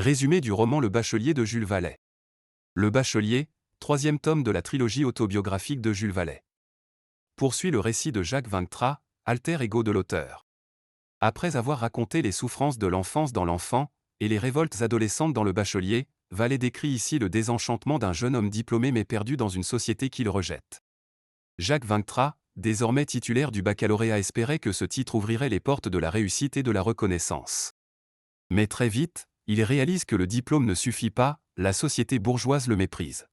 Résumé du roman Le Bachelier de Jules Vallée. Le Bachelier, troisième tome de la trilogie autobiographique de Jules Vallée, poursuit le récit de Jacques Vainctra, alter ego de l'auteur. Après avoir raconté les souffrances de l'enfance dans l'enfant, et les révoltes adolescentes dans Le Bachelier, Vallée décrit ici le désenchantement d'un jeune homme diplômé mais perdu dans une société qui le rejette. Jacques Vainctra, désormais titulaire du baccalauréat, espérait que ce titre ouvrirait les portes de la réussite et de la reconnaissance. Mais très vite, il réalise que le diplôme ne suffit pas, la société bourgeoise le méprise.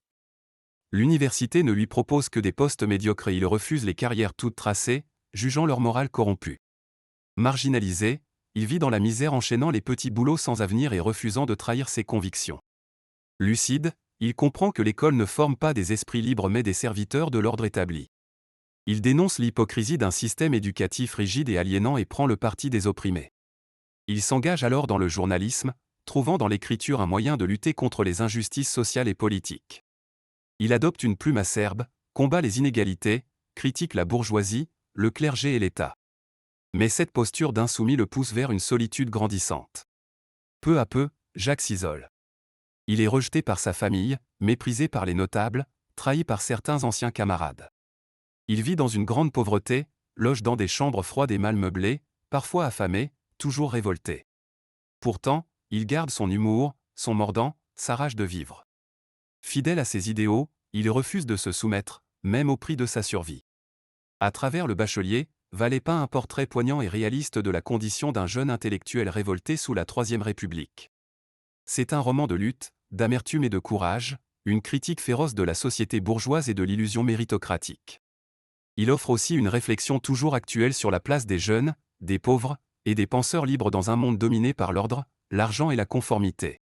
L'université ne lui propose que des postes médiocres et il refuse les carrières toutes tracées, jugeant leur morale corrompue. Marginalisé, il vit dans la misère enchaînant les petits boulots sans avenir et refusant de trahir ses convictions. Lucide, il comprend que l'école ne forme pas des esprits libres mais des serviteurs de l'ordre établi. Il dénonce l'hypocrisie d'un système éducatif rigide et aliénant et prend le parti des opprimés. Il s'engage alors dans le journalisme, trouvant dans l'écriture un moyen de lutter contre les injustices sociales et politiques. Il adopte une plume acerbe, combat les inégalités, critique la bourgeoisie, le clergé et l'État. Mais cette posture d'insoumis le pousse vers une solitude grandissante. Peu à peu, Jacques s'isole. Il est rejeté par sa famille, méprisé par les notables, trahi par certains anciens camarades. Il vit dans une grande pauvreté, loge dans des chambres froides et mal meublées, parfois affamé, toujours révolté. Pourtant, il garde son humour, son mordant, sa rage de vivre. Fidèle à ses idéaux, il refuse de se soumettre, même au prix de sa survie. À travers Le Bachelier, Vallée peint un portrait poignant et réaliste de la condition d'un jeune intellectuel révolté sous la Troisième République. C'est un roman de lutte, d'amertume et de courage, une critique féroce de la société bourgeoise et de l'illusion méritocratique. Il offre aussi une réflexion toujours actuelle sur la place des jeunes, des pauvres, et des penseurs libres dans un monde dominé par l'ordre, l'argent et la conformité.